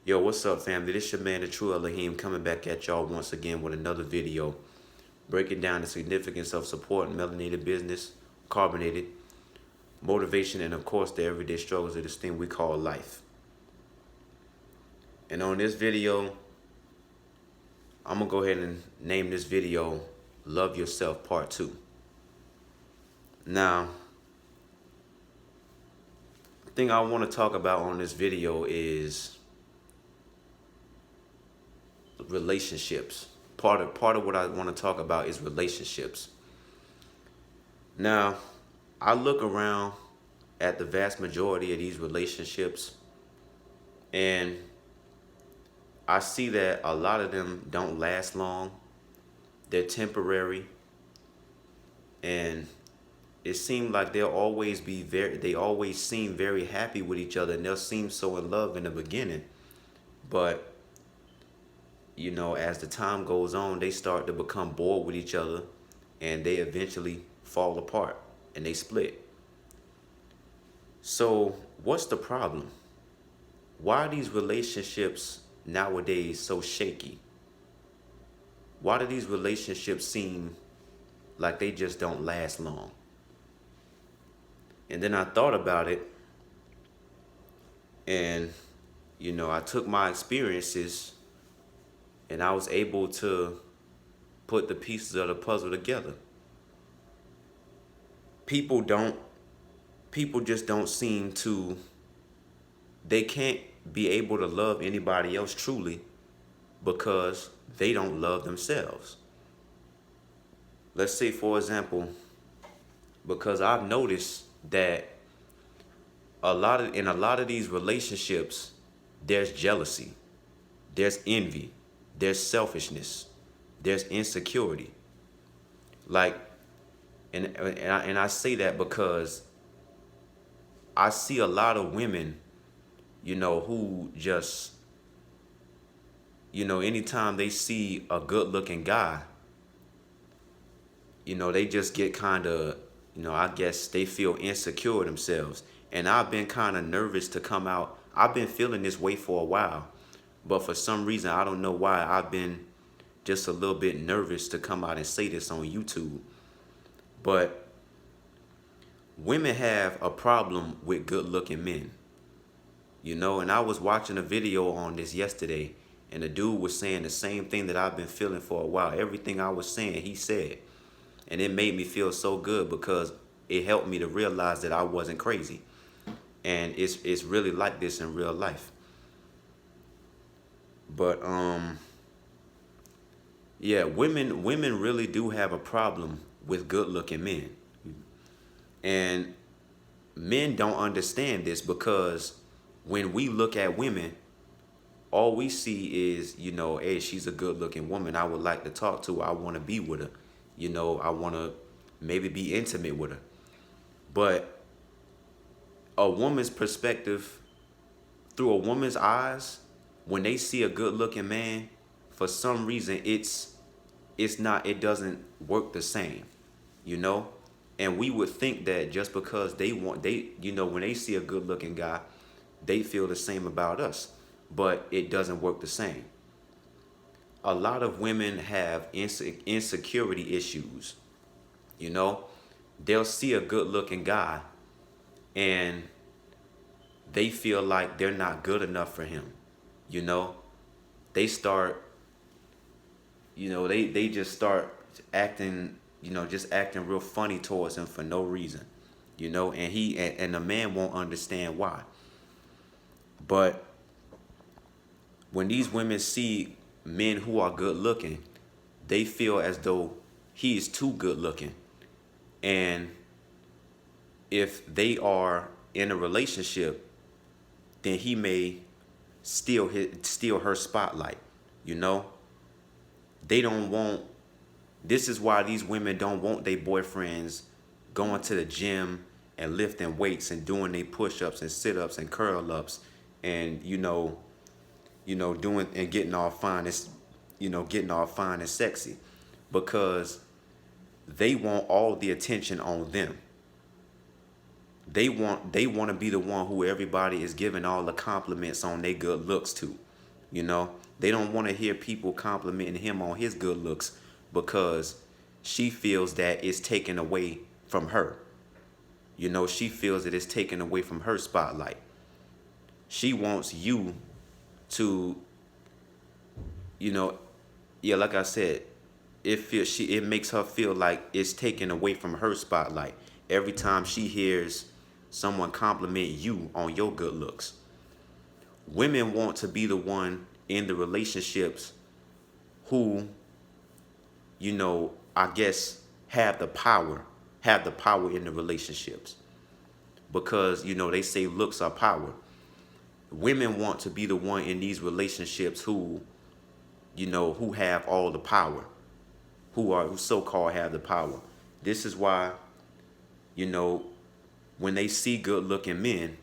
Yo, what's up, family? This your man, the True Elohim, coming back at y'all once again with another video, breaking down the significance of supporting melanated business, carbonated, motivation, and of course the everyday struggles of this thing we call life. And on this video, I'm gonna go ahead and name this video Love Yourself Part 2. Now, the thing I want to talk about on this video is relationships. Part of what I want to talk about is relationships. Now, I look around at the vast majority of these relationships and I see that a lot of them don't last long. They're temporary, and it seems like they always seem very happy with each other, and they'll seem so in love in the beginning. But as the time goes on, they start to become bored with each other, and they eventually fall apart and they split. So what's the problem? Why are these relationships nowadays so shaky? Why do these relationships seem like they just don't last long? And then I thought about it, and I took my experiences and I was able to put the pieces of the puzzle together. People just don't seem to, they can't be able to love anybody else truly because they don't love themselves. Let's say, for example, because I've noticed that in a lot of these relationships, there's jealousy, there's envy, there's selfishness, there's insecurity. Like, and I say that because I see a lot of women, who just, anytime they see a good looking guy, they just get kind of, I guess they feel insecure themselves. And I've been kind of nervous to come out. I've been feeling this way for a while, but for some reason, I don't know why, I've been just a little bit nervous to come out and say this on YouTube. But women have a problem with good looking men, and I was watching a video on this yesterday, and the dude was saying the same thing that I've been feeling for a while. Everything I was saying, he said. And it made me feel so good because it helped me to realize that I wasn't crazy. And it's really like this in real life. But yeah, women really do have a problem with good looking men. And men don't understand this because when we look at women, all we see is, hey, she's a good looking woman. I would like to talk to her. I want to be with her. I want to maybe be intimate with her. But a woman's perspective, through a woman's eyes, when they see a good looking man, for some reason it doesn't work the same, And we would think that just because when they see a good looking guy, they feel the same about us, but it doesn't work the same. A lot of women have insecurity issues. They'll see a good looking guy and they feel like they're not good enough for him. They start, they just start acting, just acting real funny towards him for no reason, and the man won't understand why. But when these women see men who are good looking, they feel as though he is too good looking. And if they are in a relationship, then he may steal her spotlight. They don't want, this is why these women don't want their boyfriends going to the gym and lifting weights and doing their push-ups and sit-ups and curl-ups and doing and getting all fine and sexy, because they want all the attention on them. They want to be the one who everybody is giving all the compliments on their good looks to. You know, they don't want to hear people complimenting him on his good looks because she feels that it's taken away from her. You know, she feels that it's taken away from her spotlight. She wants you to, you know, yeah, like I said, it makes her feel like it's taken away from her spotlight every time she hears someone compliment you on your good looks. Women want to be the one in the relationships who, I guess have the power in the relationships because, they say looks are power. Women want to be the one in these relationships who have all the power, who so-called have the power. This is why, you know, when they see good looking men,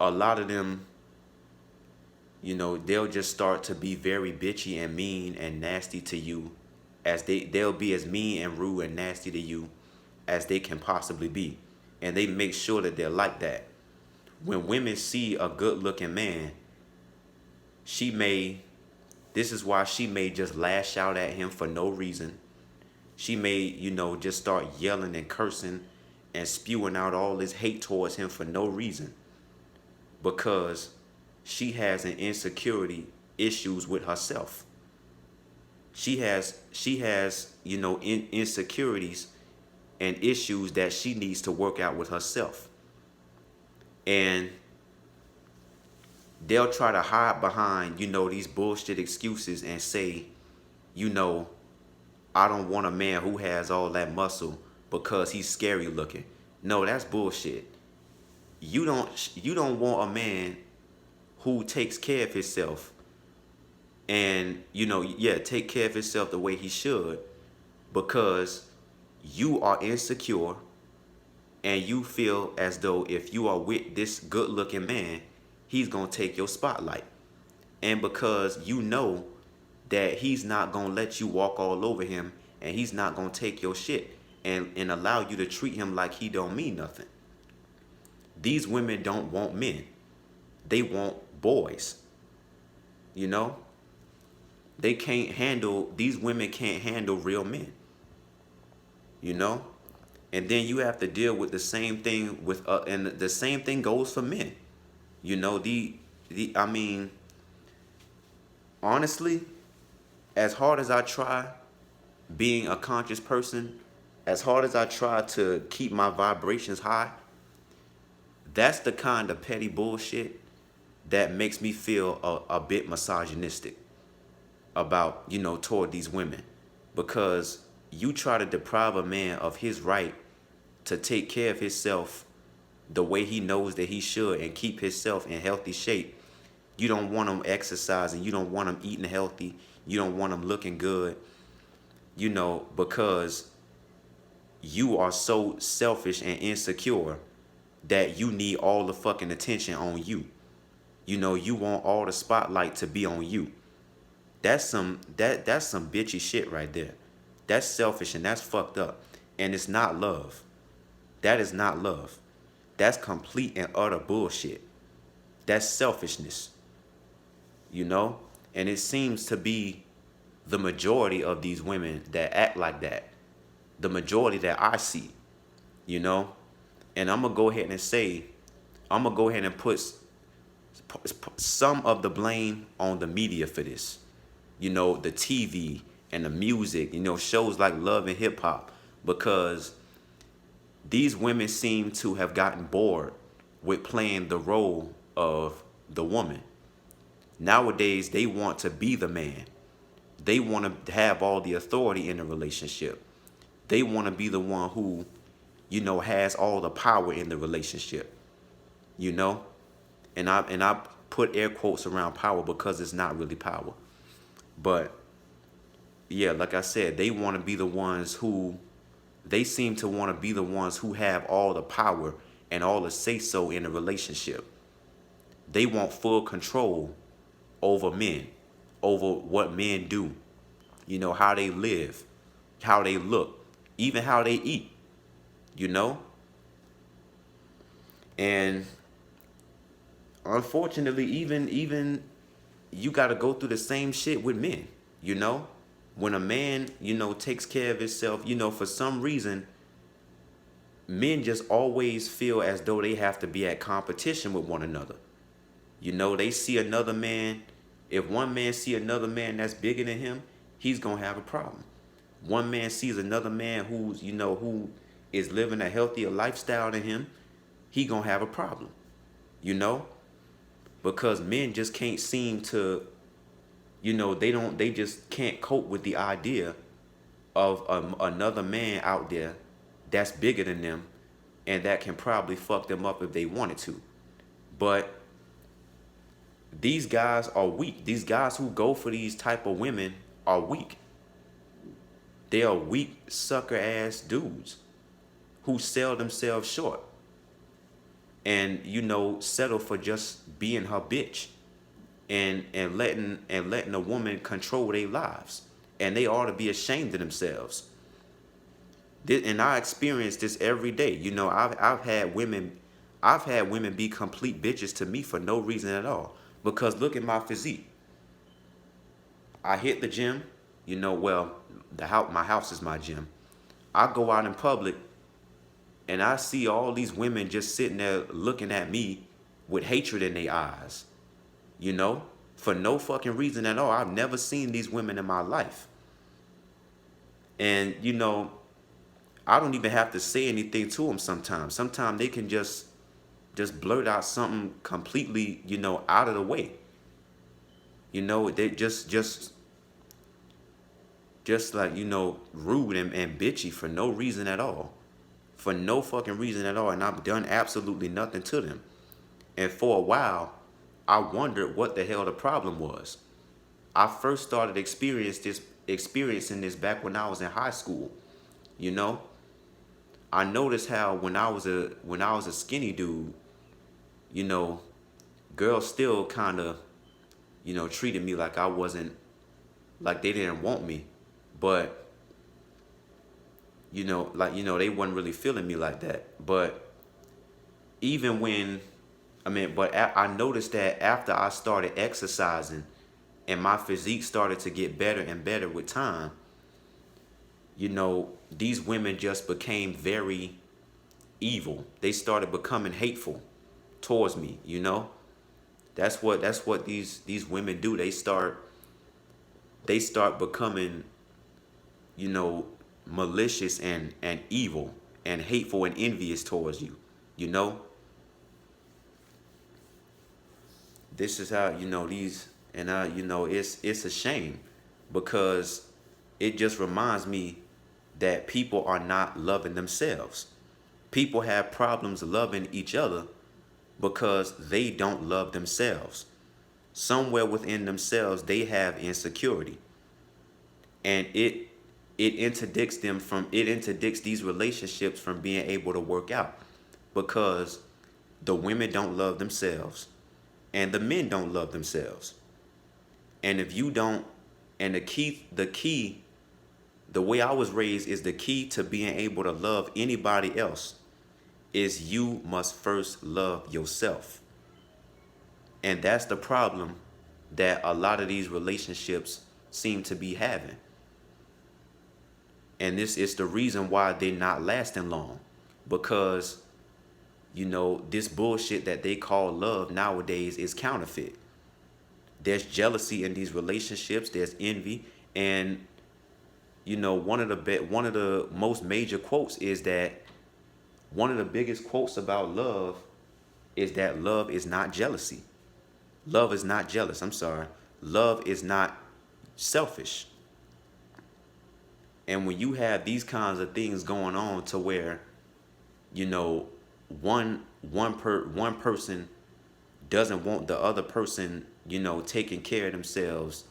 a lot of them, they'll just start to be very bitchy and mean and nasty to you as they'll be as mean and rude and nasty to you as they can possibly be. And they make sure that they're like that. When women see a good looking man, she may this is why she may just lash out at him for no reason. She may, just start yelling and cursing and spewing out all this hate towards him for no reason because she has an insecurity issues with herself. She has insecurities and issues that she needs to work out with herself. And they'll try to hide behind, these bullshit excuses and say, you know, I don't want a man who has all that muscle because he's scary looking. No, that's bullshit. You don't want a man who takes care of himself and take care of himself the way he should because you are insecure and you feel as though if you are with this good looking man, he's gonna take your spotlight. And because you know that he's not gonna let you walk all over him and he's not gonna take your shit and allow you to treat him like he don't mean nothing. These women don't want men. They want boys. You know? These women can't handle real men. You know? And then you have to deal with the same thing and the same thing goes for men. I mean, honestly, as hard as I try being a conscious person, as hard as I try to keep my vibrations high, that's the kind of petty bullshit that makes me feel a bit misogynistic about, toward these women. Because you try to deprive a man of his right to take care of himself the way he knows that he should and keep himself in healthy shape. You don't want him exercising. You don't want him eating healthy. You don't want him looking good, because you are so selfish and insecure that you need all the fucking attention on you. You want all the spotlight to be on you. That's some bitchy shit right there. That's selfish and that's fucked up. And it's not love. That is not love. That's complete and utter bullshit. That's selfishness. And it seems to be the majority of these women that act like that. The majority that I see, And I'm going to go ahead and put some of the blame on the media for this. The TV and the music, shows like Love and Hip Hop, because these women seem to have gotten bored with playing the role of the woman. Nowadays, they want to be the man. They want to have all the authority in the relationship. They want to be the one who, has all the power in the relationship. And I put air quotes around power because it's not really power. But yeah, like I said, they want to be the ones who they seem to want to be the ones who have all the power and all the say-so in a relationship. They want full control over men, over what men do, how they live, how they look, even how they eat, And unfortunately, even you got to go through the same shit with men, you know? When a man, takes care of himself, for some reason, men just always feel as though they have to be at competition with one another. They see another man. If one man see another man that's bigger than him, he's going to have a problem. One man sees another man who is living a healthier lifestyle than him, he going to have a problem, you know? Because men just can't seem to, they just can't cope with the idea of another man out there that's bigger than them and that can probably fuck them up if they wanted to. But these guys are weak. These guys who go for these type of women are weak. They are weak sucker ass dudes who sell themselves short and settle for just being her bitch and letting a woman control their lives. And they ought to be ashamed of themselves. And I experience this every day. I've had women be complete bitches to me for no reason at all. Because look at my physique. I hit the gym, well, my house is my gym. I go out in public and I see all these women just sitting there looking at me with hatred in their eyes, for no fucking reason at all. I've never seen these women in my life. And, I don't even have to say anything to them sometimes. Sometimes they can just blurt out something completely, out of the way. They just like, rude and bitchy for no reason at all. For no fucking reason at all. And I've done absolutely nothing to them. And for a while, I wondered what the hell the problem was. I first started experiencing this back when I was in high school. I noticed how when I was a skinny dude, girls still kind of, treated me like I wasn't, like they didn't want me. But, they wasn't really feeling me like that. But even when, I noticed that after I started exercising and my physique started to get better and better with time, these women just became very evil. They started becoming hateful towards me, That's what these women do. They start becoming, malicious and evil and hateful and envious towards you, This is how, these, and it's a shame because it just reminds me that people are not loving themselves. People have problems loving each other because they don't love themselves. Somewhere within themselves, they have insecurity. And it interdicts these relationships from being able to work out because the women don't love themselves and the men don't love themselves. And if you don't, and the key, the way I was raised is the key to being able to love anybody else is you must first love yourself. And that's the problem that a lot of these relationships seem to be having. And this is the reason why they're not lasting long. Because, this bullshit that they call love nowadays is counterfeit. There's jealousy in these relationships. There's envy. And, one of the most major quotes is that one of the biggest quotes about love is that love is not jealousy. Love is not jealous. I'm sorry. Love is not selfish. And when you have these kinds of things going on to where, one person doesn't want the other person, taking care of themselves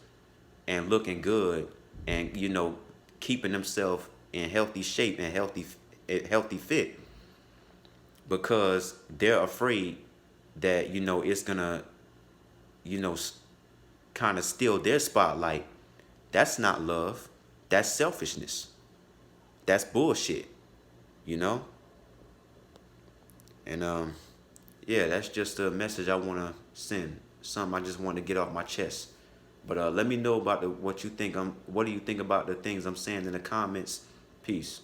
and looking good and, keeping themselves in healthy shape and healthy fit because they're afraid that, it's gonna, kind of steal their spotlight. That's not love. That's selfishness. That's bullshit, And yeah, that's just a message I want to send. something I just wanted to get off my chest. But let me know about what you think. What do you think about the things I'm saying in the comments? Peace.